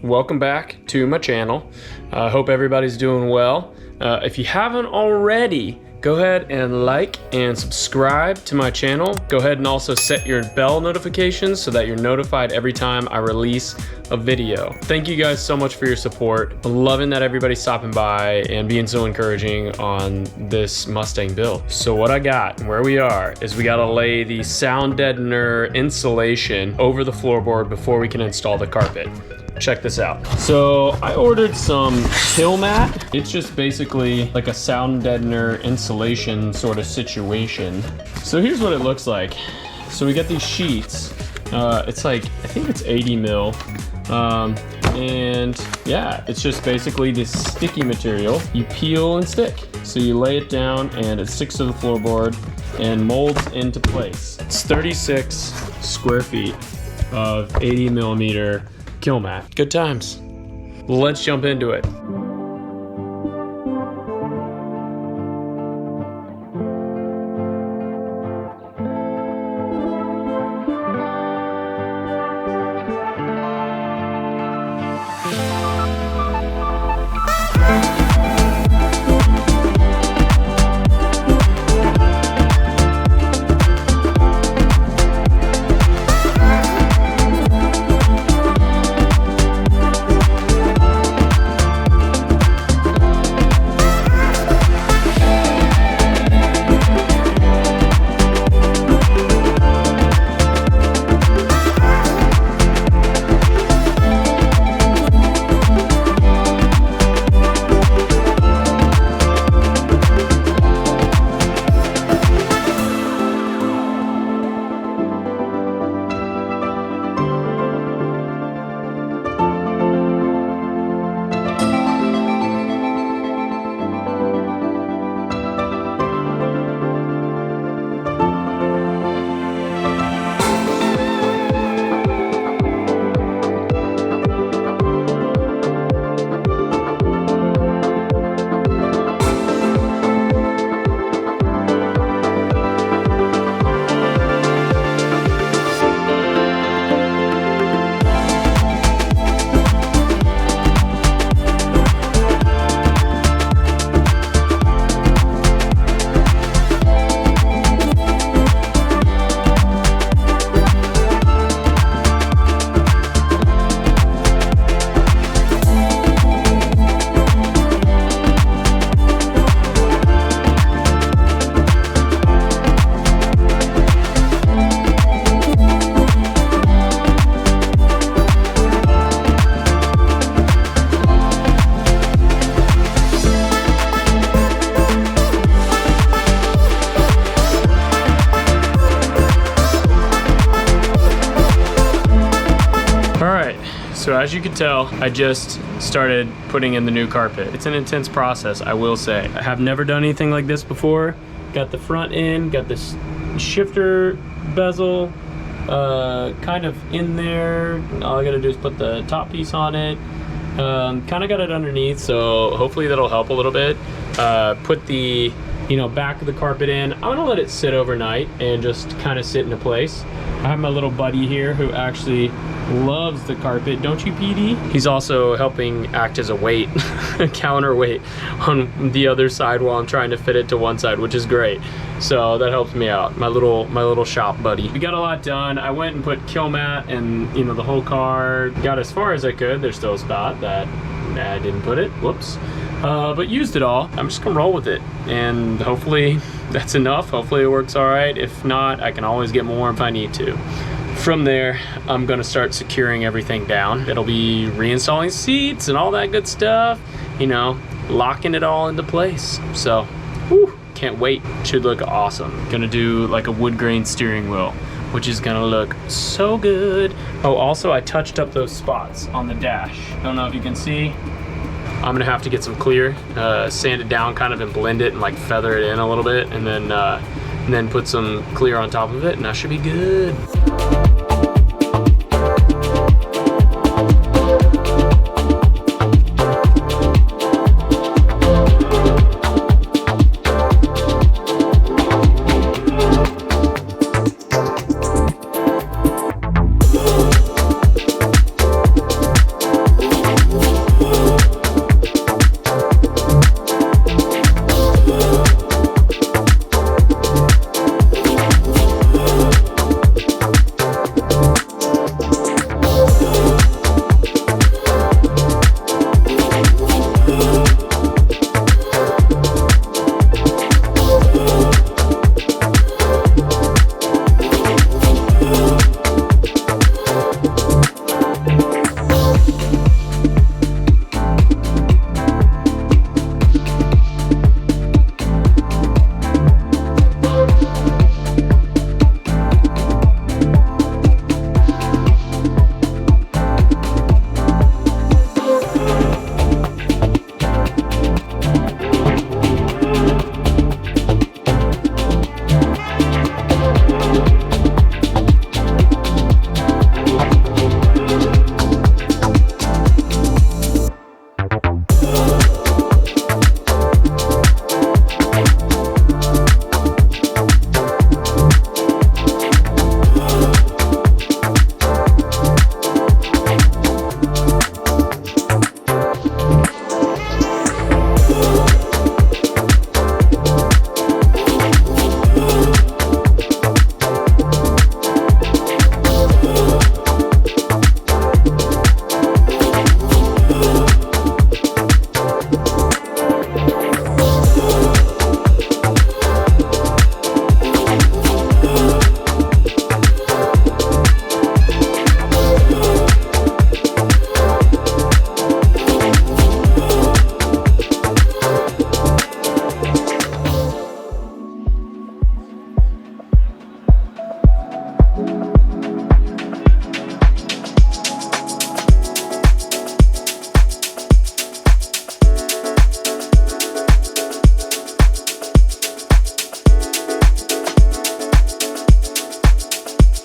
welcome back to my channel. I hope everybody's doing well. If you haven't already, go ahead and like and subscribe to my channel. Go ahead and also set your bell notifications so that you're notified every time I release a video. Thank you guys so much for your support. I'm loving that everybody's stopping by and being so encouraging on this Mustang build. So what I got and where we are is we gotta lay the sound deadener insulation over the floorboard before we can install the carpet. Check this out. So I ordered some Kilmat. It's just basically like a sound deadener insulation sort of situation. So here's what it looks like. So we got these sheets. It's like, I think it's 80 mil. And yeah, it's just basically this sticky material you peel and stick. So you lay it down and it sticks to the floorboard and molds into place. It's 36 square feet of 80 millimeter Kilmat. Good times. Let's jump into it. So as you can tell, I just started putting in the new carpet. It's an intense process, I will say. I have never done anything like this before. Got the front end, got this shifter bezel kind of in there. All I gotta do is put the top piece on it. Kind of got it underneath, so hopefully that'll help a little bit. Put the back of the carpet in. I'm gonna let it sit overnight and just kind of sit into place. I have my little buddy here who actually loves the carpet, don't you, PD? He's also helping act as a weight, a counterweight on the other side while I'm trying to fit it to one side, which is great. So that helps me out, my little shop buddy. We got a lot done. I went and put Kilmat and the whole car. Got as far as I could. There's still a spot that I didn't put it. Whoops. But used it all. I'm just gonna roll with it, and hopefully that's enough. Hopefully it works all right. If not, I can always get more if I need to. From there, I'm gonna start securing everything down. It'll be reinstalling seats and all that good stuff, locking it all into place. So, whew, can't wait. Should look awesome. Gonna do like a wood grain steering wheel, which is gonna look so good. Oh, also I touched up those spots on the dash. Don't know if you can see. I'm gonna have to get some clear, sand it down kind of and blend it and like feather it in a little bit, and then put some clear on top of it, and that should be good.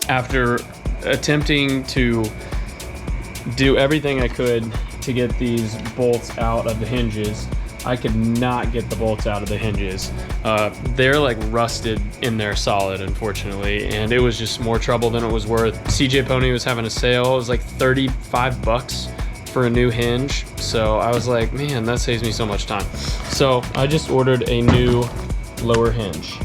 after attempting to do everything I could to get these bolts out of the hinges, I could not get the bolts out of the hinges. They're like rusted in there solid, unfortunately, and it was just more trouble than it was worth. CJ Pony was having a sale. It was like 35 bucks for a new hinge. So I was like, man, that saves me so much time. So I just ordered a new lower hinge.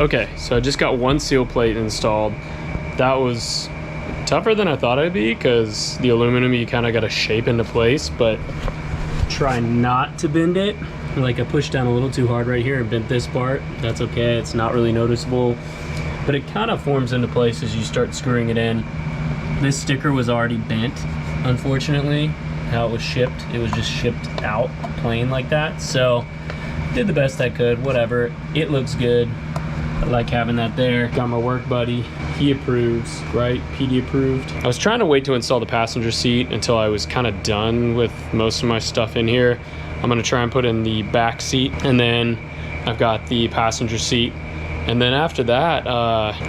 Okay, so I just got one seal plate installed. That was tougher than I thought it'd be because the aluminum, you kind of got to shape into place, but try not to bend it. Like I pushed down a little too hard right here and bent this part. That's okay, it's not really noticeable, but it kind of forms into place as you start screwing it in. This sticker was already bent, unfortunately, how it was shipped. It was just shipped out plain like that. So did the best I could, whatever. It looks good. I like having that there. Got my work buddy, he approves, right? PD approved. I was trying to wait to install the passenger seat until I was kind of done with most of my stuff in here. I'm gonna try and put in the back seat, and then I've got the passenger seat. And then after that,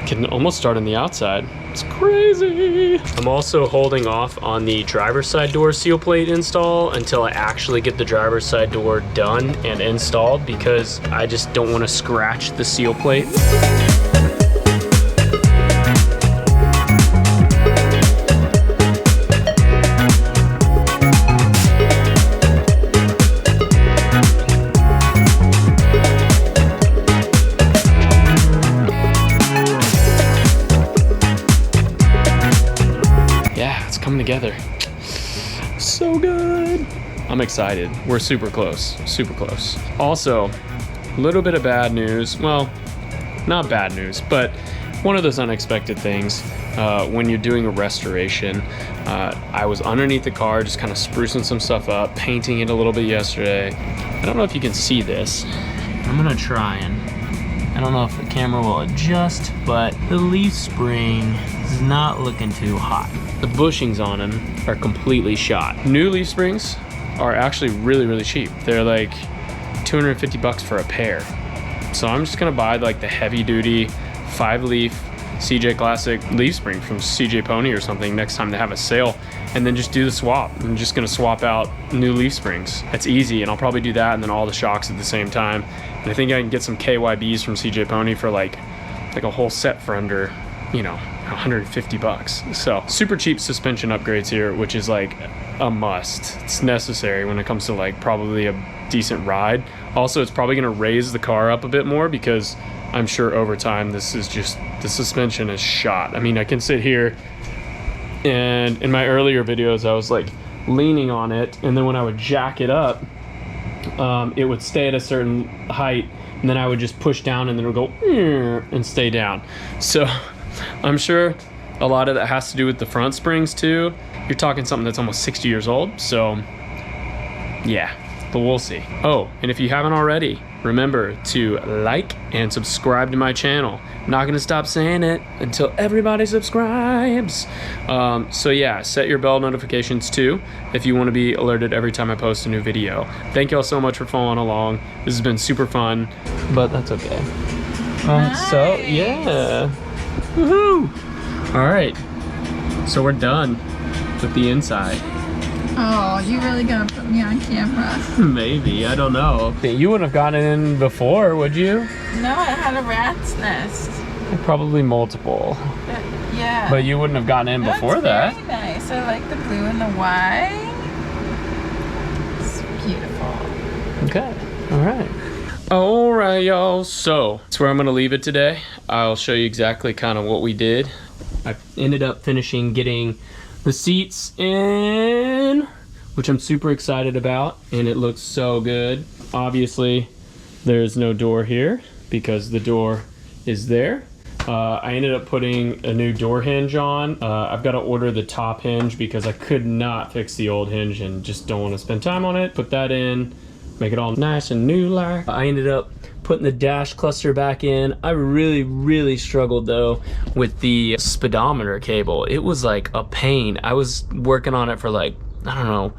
can almost start on the outside. It's crazy. I'm also holding off on the driver's side door seal plate install until I actually get the driver's side door done and installed, because I just don't want to scratch the seal plate. Together. So good. I'm excited. We're super close. Super close. Also, a little bit of bad news. Well, not bad news, but one of those unexpected things when you're doing a restoration. I was underneath the car just kind of sprucing some stuff up, painting it a little bit yesterday. I don't know if you can see this. I'm gonna try and I don't know if the camera will adjust, but the leaf spring is not looking too hot. The bushings on them are completely shot. New leaf springs are actually really, really cheap. They're like 250 bucks for a pair. So I'm just gonna buy like the heavy duty 5-leaf CJ Classic leaf spring from CJ Pony or something next time they have a sale, and then just do the swap. I'm just gonna swap out new leaf springs. That's easy, and I'll probably do that and then all the shocks at the same time. And I think I can get some KYBs from CJ Pony for like a whole set for under, you know, 150 bucks. So super cheap suspension upgrades here, which is like a must. It's necessary when it comes to like probably a decent ride. Also, it's probably gonna raise the car up a bit more because I'm sure over time this is just, the suspension is shot. I mean, I can sit here and in my earlier videos I was like leaning on it, and then when I would jack it up, it would stay at a certain height, and then I would just push down and then it would go and stay down. So I'm sure a lot of that has to do with the front springs too. You're talking something that's almost 60 years old, so yeah, but we'll see. Oh, and if you haven't already, remember to like and subscribe to my channel. I'm not gonna stop saying it until everybody subscribes. So yeah, set your bell notifications too if you want to be alerted every time I post a new video. Thank you all so much for following along. This has been super fun, but that's okay. Nice. So yeah. Woohoo! All right, so we're done with the inside. Oh, you really gonna put me on camera? Maybe, I don't know. You wouldn't have gotten in before, would you? No, I had a rat's nest. Probably multiple. Yeah. But you wouldn't have gotten in before that. Very nice. I like the blue and the white. It's beautiful. Okay, all right. All right, y'all. So that's where I'm gonna leave it today. I'll show you exactly kind of what we did I ended up finishing getting the seats in, which I'm super excited about, and it looks so good. Obviously, there's no door here because the door is there. I ended up putting a new door hinge on. I've got to order the top hinge because I could not fix the old hinge and just don't want to spend time on it. Put that in, make it all nice and new like. I ended up putting the dash cluster back in. I really struggled though with the speedometer cable. It was like a pain. I was working on it for like, I don't know,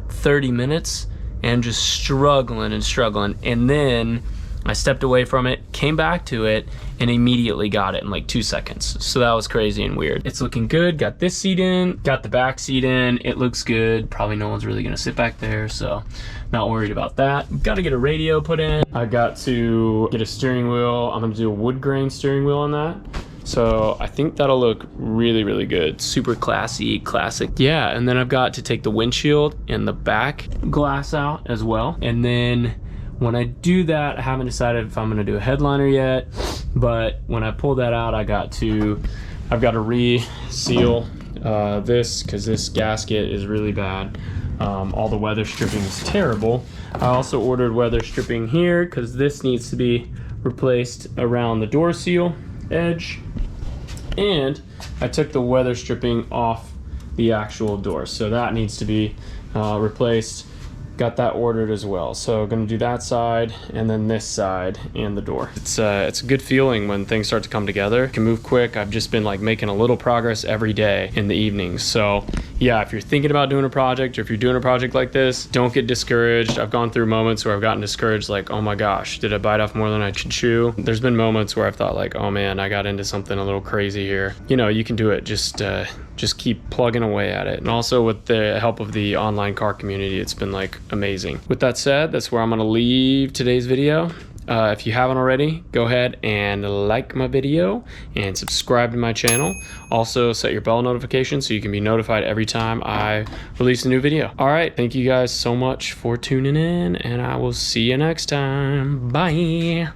30 minutes and just struggling. And then I stepped away from it, came back to it, and immediately got it in like 2 seconds. So that was crazy and weird. It's looking good. Got this seat in, got the back seat in. It looks good. Probably no one's really gonna sit back there, so not worried about that. Got to get a radio put in. I got to get a steering wheel. I'm gonna do a wood grain steering wheel on that. So I think that'll look really good. Super classy, classic. Yeah, and then I've got to take the windshield and the back glass out as well. And then when I do that, I haven't decided if I'm gonna do a headliner yet, but when I pull that out, I've got to re-seal this because this gasket is really bad. All the weather stripping is terrible. I also ordered weather stripping here because this needs to be replaced around the door seal edge. And I took the weather stripping off the actual door, so that needs to be replaced. Got that ordered as well. So gonna do that side and then this side and the door. It's a good feeling when things start to come together. It can move quick. I've just been like making a little progress every day in the evenings. So yeah, if you're thinking about doing a project or if you're doing a project like this, don't get discouraged. I've gone through moments where I've gotten discouraged, like, oh my gosh, did I bite off more than I should chew? There's been moments where I've thought like, oh man, I got into something a little crazy here. You know, you can do it. Just keep plugging away at it. And also with the help of the online car community, it's been like amazing. With that said, that's where I'm gonna leave today's video. If you haven't already, go ahead and like my video and subscribe to my channel. Also set your bell notification so you can be notified every time I release a new video. All right, thank you guys so much for tuning in, and I will see you next time. Bye.